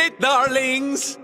it, darlings!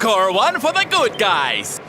Score one for the good guys!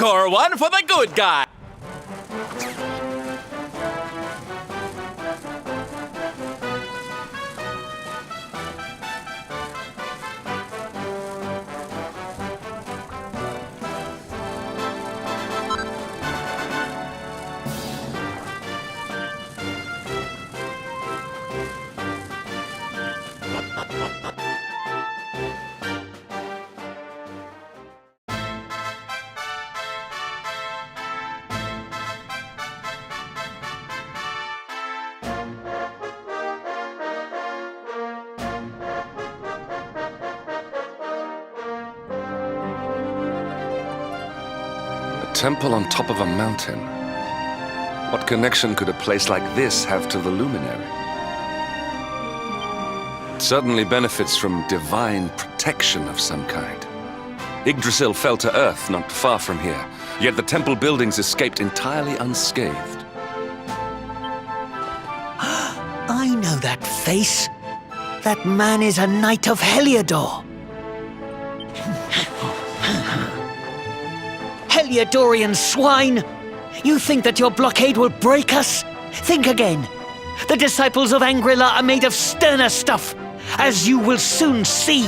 Score one for the good guy! temple on top of a mountain. What connection could a place like this have to the luminary? It certainly benefits from divine protection of some kind. Yggdrasil fell to earth not far from here, yet the temple buildings escaped entirely unscathed. I know that face. That man is a knight of Heliodor. Heliodorian swine! You think that your blockade will break us? Think again. The disciples of Shangra-La are made of sterner stuff, as you will soon see.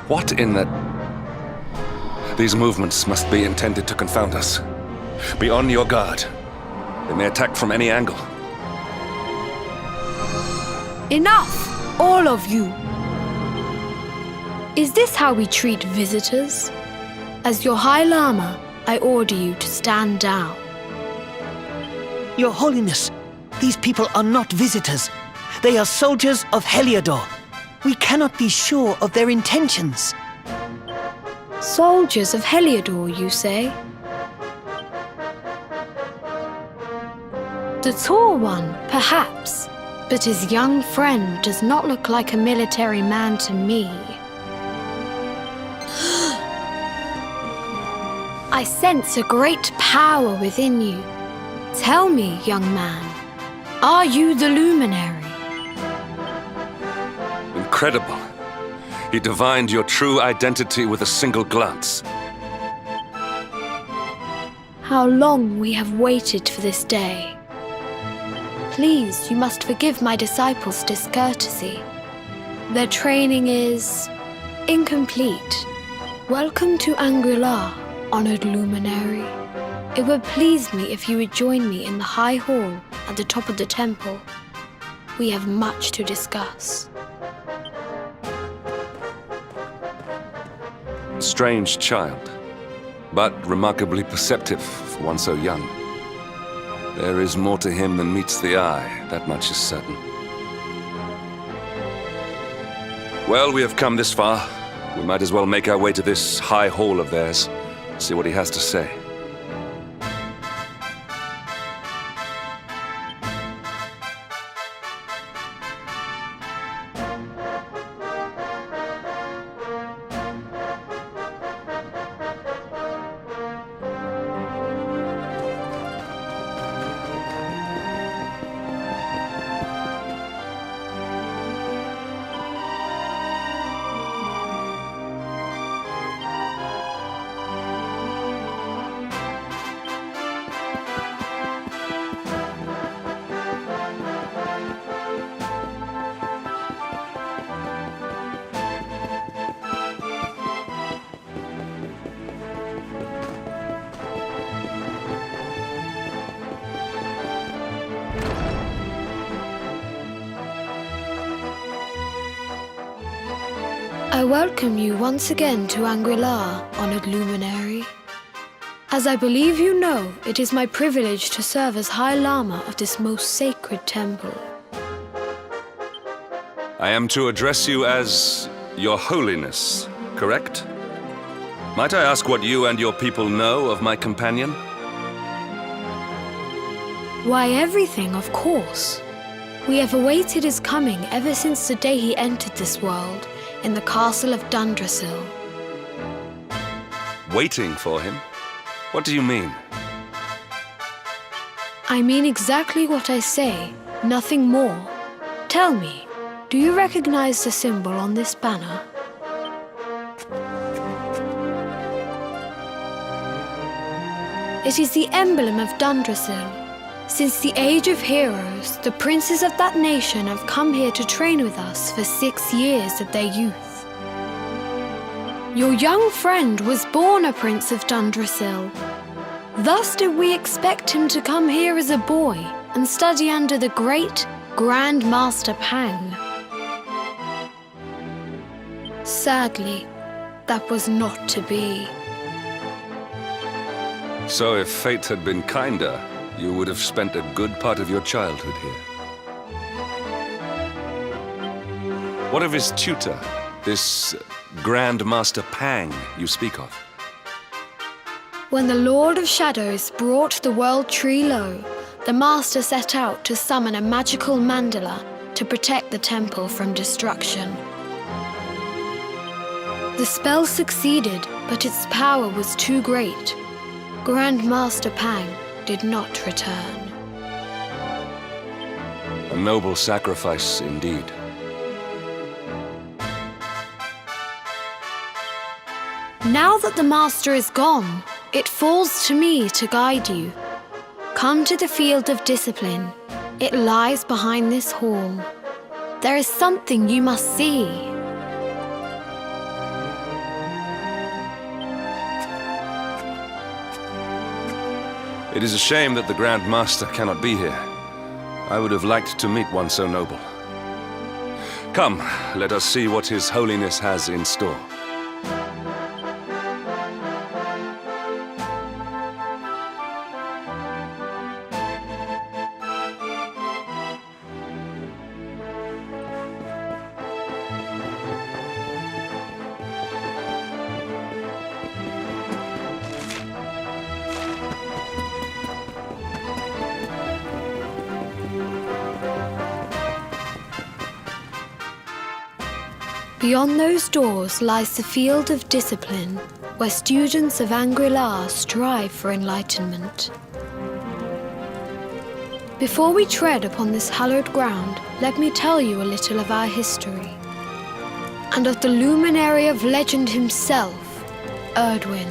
What in the... These movements must be intended to confound us. Be on your guard. They may attack from any angle. Enough! All of you! Is this how we treat visitors? As your High Lama, I order you to stand down. Your Holiness, these people are not visitors. They are soldiers of Heliodor. We cannot be sure of their intentions. Soldiers of Heliodor, you say? The tall one, perhaps, but his young friend does not look like a military man to me. I sense a great power within you. Tell me, young man, are you the luminary? Incredible. He divined your true identity with a single glance. How long we have waited for this day. Please, you must forgive my disciples' discourtesy. Their training is incomplete. Welcome to Shangra-La, honored luminary. It would please me if you would join me in the high hall at the top of the temple. We have much to discuss. Strange child, but remarkably perceptive for one so young. There is more to him than meets the eye, that much is certain. Well, we have come this far. We might as well make our way to this high hall of theirs, see what he has to say. I welcome you once again to Shangra-La, honored luminary. As I believe you know, it is my privilege to serve as High Lama of this most sacred temple. I am to address you as Your Holiness, correct? Might I ask what you and your people know of my companion? Why, everything, of course. We have awaited his coming ever since the day he entered this world, in the castle of Yggdrasil. Waiting for him? What do you mean? I mean exactly what I say, nothing more. Tell me, do you recognize the symbol on this banner? It is the emblem of Yggdrasil. Since the age of heroes, the princes of that nation have come here to train with us for 6 years of their youth. Your young friend was born a prince of Yggdrasil. Thus did we expect him to come here as a boy and study under the great Grand Master Pang. Sadly, that was not to be. So if fate had been kinder, you would have spent a good part of your childhood here. What of his tutor, This Grand Master Pang you speak of? When the Lord of Shadows brought the world tree low, the Master set out to summon a magical mandala to protect the temple from destruction. The spell succeeded, but its power was too great. Grand Master Pang did not return. A noble sacrifice indeed. Now that the Master is gone, it falls to me to guide you. Come to the field of discipline. It lies behind this hall. There is something you must see. It is a shame that the Grand Master cannot be here. I would have liked to meet one so noble. Come, let us see what His Holiness has in store. Beyond those doors lies the field of discipline, where students of Shangra-La strive for enlightenment. Before we tread upon this hallowed ground, let me tell you a little of our history, and of the luminary of legend himself, Erdwin.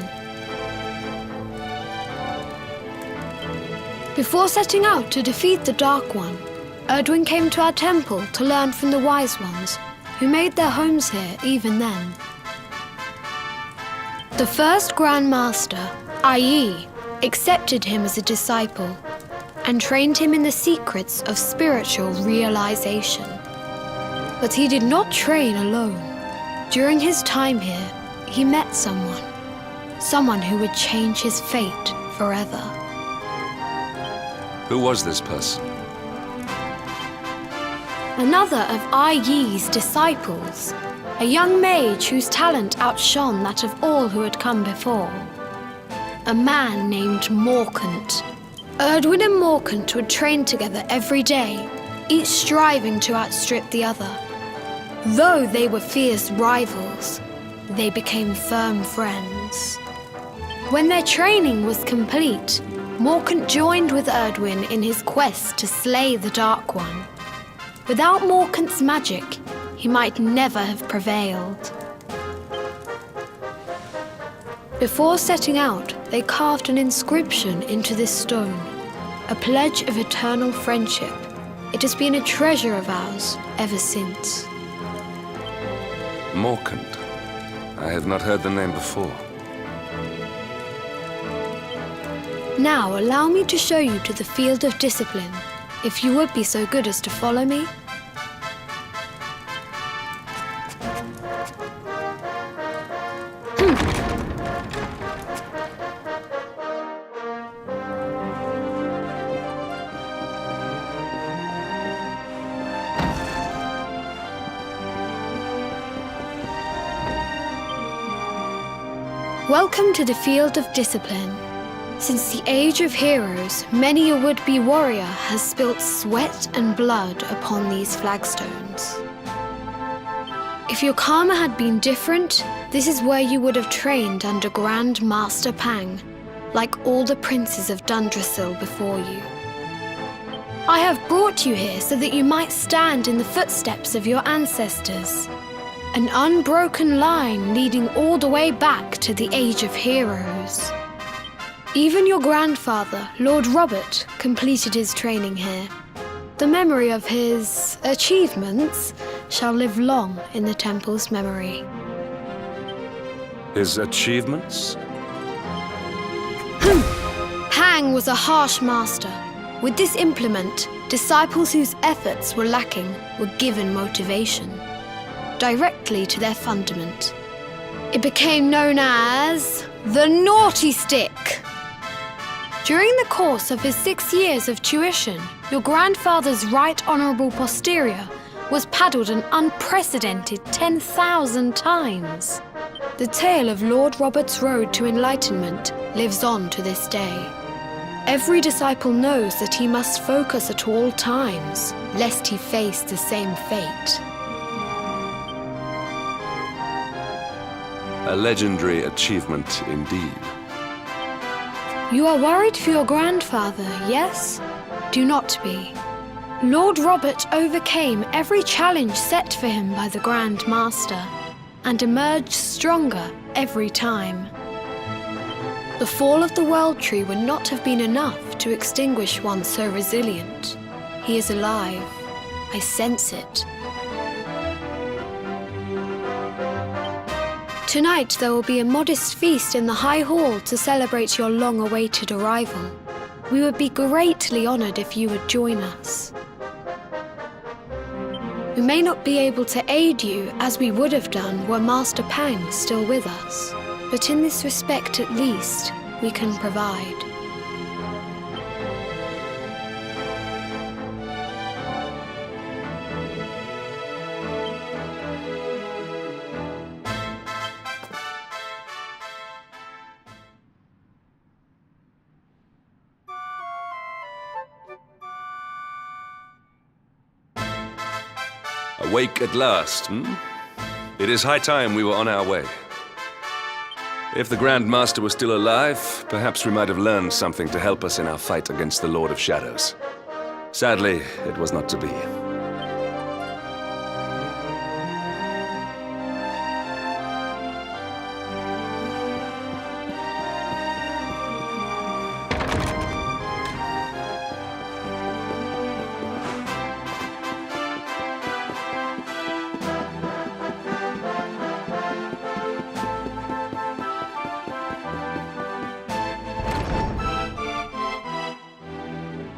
Before setting out to defeat the Dark One, Erdwin came to our temple to learn from the Wise Ones, who made their homes here even then. The first Grand Master, i.e., accepted him as a disciple and trained him in the secrets of spiritual realization. But he did not train alone. During his time here, he met someone who would change his fate forever. Who was this person? Another of Yi-Yi's disciples, a young mage whose talent outshone that of all who had come before. A man named Morkant. Erdwin and Morkant would train together every day, each striving to outstrip the other. Though they were fierce rivals, they became firm friends. When their training was complete, Morkant joined with Erdwin in his quest to slay the Dark One. Without Morkant's magic, he might never have prevailed. Before setting out, they carved an inscription into this stone, a pledge of eternal friendship. It has been a treasure of ours ever since. Morkant. I have not heard the name before. Now allow me to show you to the field of discipline, if you would be so good as to follow me. Welcome to the field of discipline. Since the age of heroes, many a would-be warrior has spilt sweat and blood upon these flagstones. If your karma had been different, this is where you would have trained under Grand Master Pang, like all the princes of Dundrasil before you. I have brought you here so that you might stand in the footsteps of your ancestors, an unbroken line leading all the way back to the age of heroes. Even your grandfather, Lord Robert, completed his training here. The memory of his achievements shall live long in the temple's memory. His achievements? Pang was a harsh master. With this implement, disciples whose efforts were lacking were given motivation, directly to their fundament. It became known as the Naughty Stick. During the course of his 6 years of tuition, your grandfather's right honourable posterior was paddled an unprecedented 10,000 times. The tale of Lord Robert's road to enlightenment lives on to this day. Every disciple knows that he must focus at all times, lest he face the same fate. A legendary achievement indeed. You are worried for your grandfather, yes? Do not be. Lord Robert overcame every challenge set for him by the Grand Master, and emerged stronger every time. The fall of the World Tree would not have been enough to extinguish one so resilient. He is alive. I sense it. Tonight there will be a modest feast in the High Hall to celebrate your long-awaited arrival. We would be greatly honored if you would join us. We may not be able to aid you as we would have done were Master Pang still with us, but in this respect at least, we can provide. Awake at last, hmm? It is high time we were on our way. If the Grand Master was still alive, perhaps we might have learned something to help us in our fight against the Lord of Shadows. Sadly, it was not to be.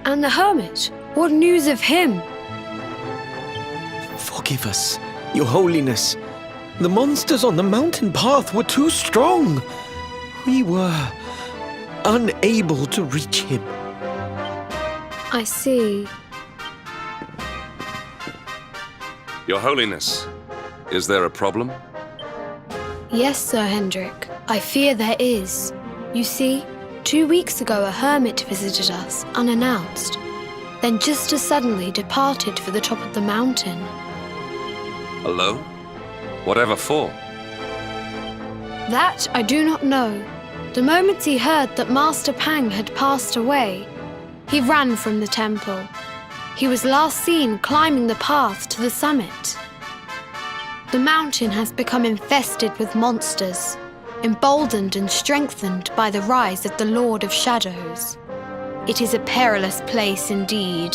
And the hermit? What news of him? Forgive us, Your Holiness. The monsters on the mountain path were too strong. We were unable to reach him. I see. Your Holiness, is there a problem? Yes, Sir Hendrik. I fear there is. You see, 2 weeks ago a hermit visited us, unannounced, then just as suddenly departed for the top of the mountain. Alone? Whatever for? That I do not know. The moment he heard that Master Pang had passed away, he ran from the temple. He was last seen climbing the path to the summit. The mountain has become infested with monsters, emboldened and strengthened by the rise of the Lord of Shadows. It is a perilous place indeed.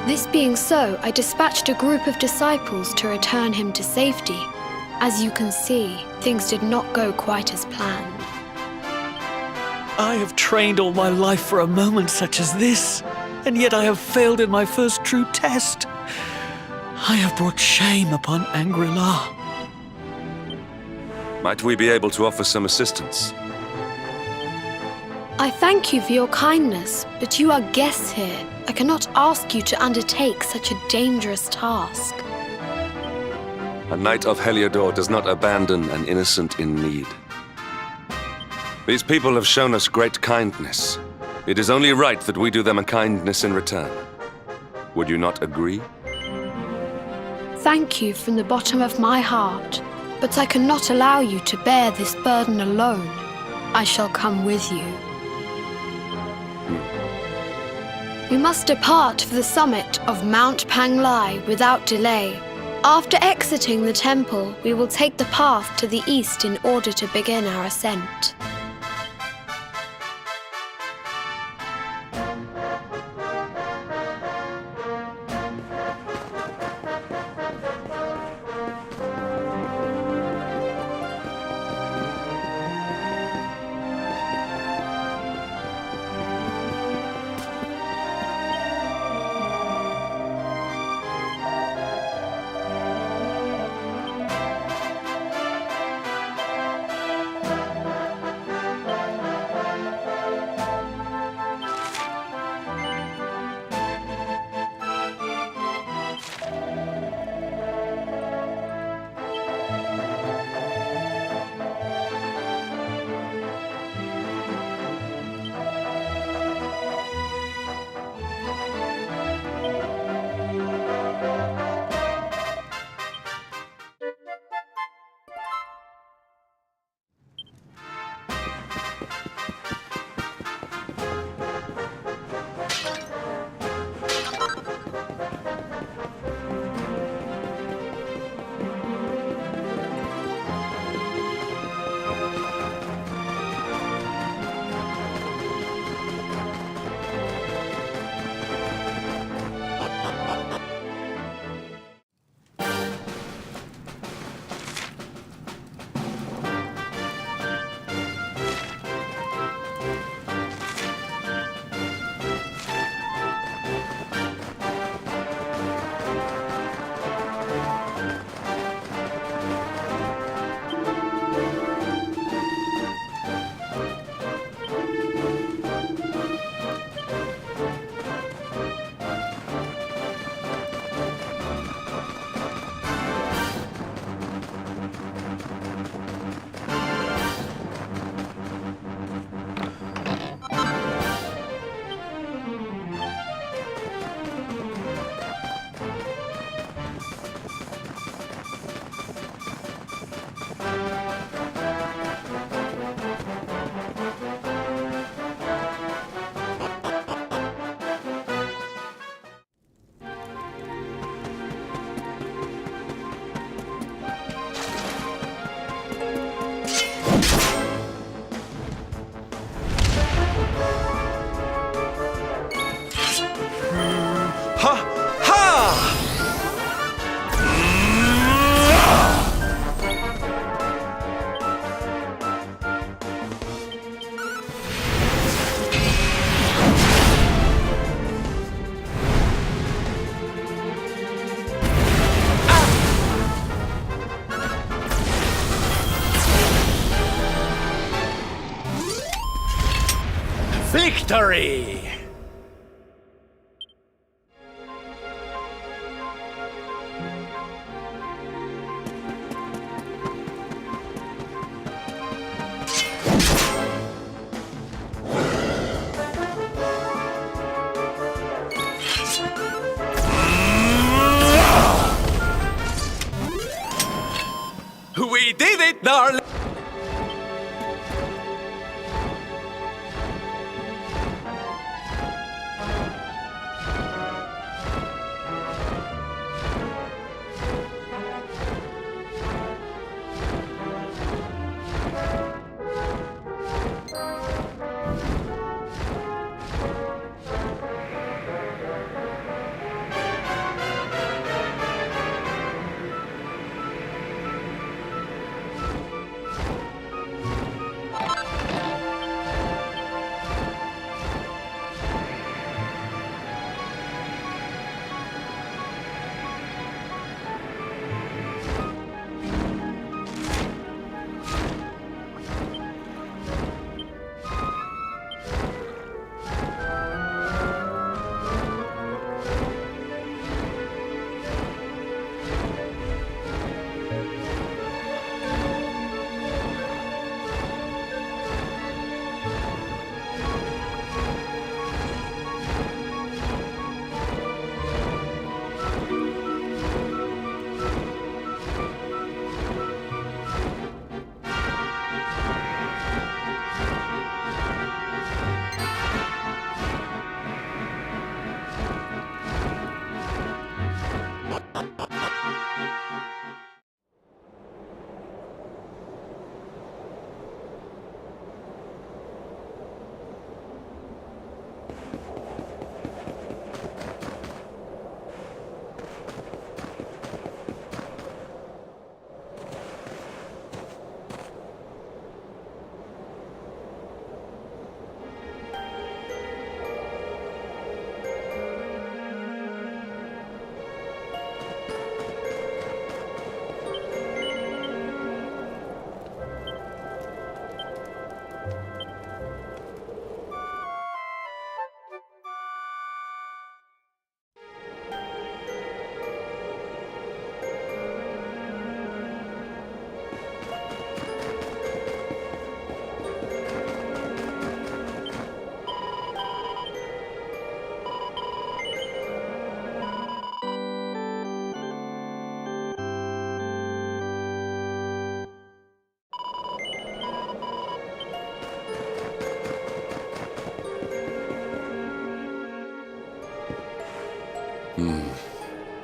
This being so, I dispatched a group of disciples to return him to safety. As you can see, things did not go quite as planned. I have trained all my life for a moment such as this, and yet I have failed in my first true test. I have brought shame upon Shangra-La. Might we be able to offer some assistance? I thank you for your kindness, but you are guests here. I cannot ask you to undertake such a dangerous task. A knight of Heliodor does not abandon an innocent in need. These people have shown us great kindness. It is only right that we do them a kindness in return. Would you not agree? Thank you from the bottom of my heart, but I cannot allow you to bear this burden alone. I shall come with you. We must depart for the summit of Mount Panglai without delay. After exiting the temple, we will take the path to the east in order to begin our ascent. Victory! We did it, Darle!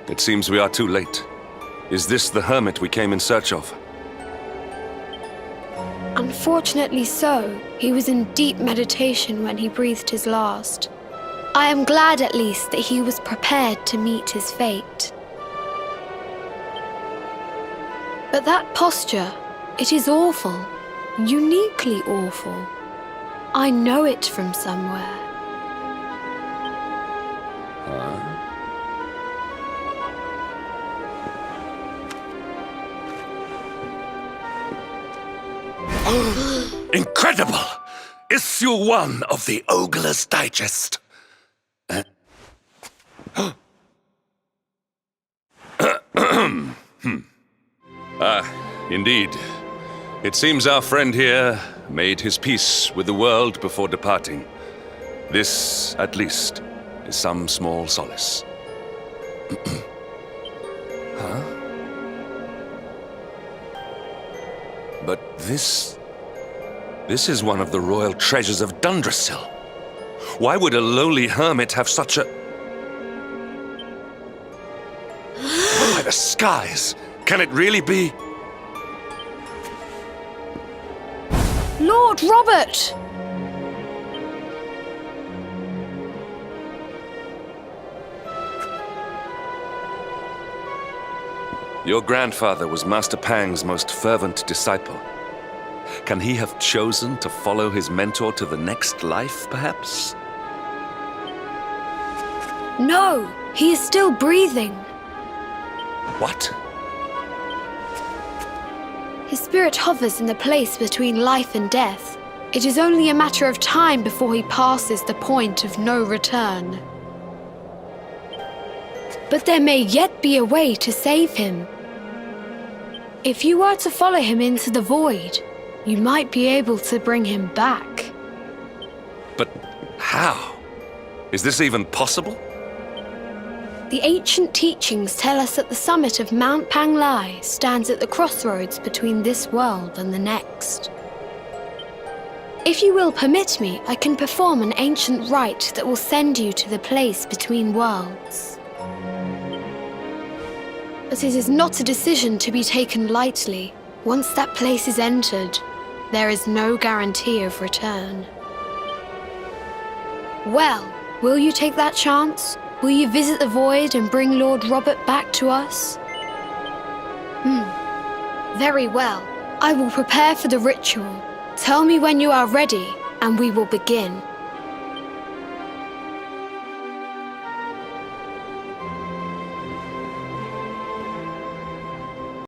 It seems we are too late. Is this the hermit we came in search of? Unfortunately so. He was in deep meditation when he breathed his last. I am glad at least that he was prepared to meet his fate. But that posture, it is awful. Uniquely awful. I know it from somewhere. Incredible! Issue 1 of the Ogre's Digest. Indeed. It seems our friend here made his peace with the world before departing. This, at least, is some small solace. Huh? But this is one of the royal treasures of Dundrasil. Why would a lowly hermit have such a... By the skies! Can it really be? Lord Robert! Your grandfather was Master Pang's most fervent disciple. Can he have chosen to follow his mentor to the next life, perhaps? No, he is still breathing. What? His spirit hovers in the place between life and death. It is only a matter of time before he passes the point of no return. But there may yet be a way to save him. If you were to follow him into the void, you might be able to bring him back. But how? Is this even possible? The ancient teachings tell us that the summit of Mount Panglai stands at the crossroads between this world and the next. If you will permit me, I can perform an ancient rite that will send you to the place between worlds. But it is not a decision to be taken lightly. Once that place is entered, there is no guarantee of return. Well, will you take that chance? Will you visit the void and bring Lord Robert back to us? Very well. I will prepare for the ritual. Tell me when you are ready, and we will begin.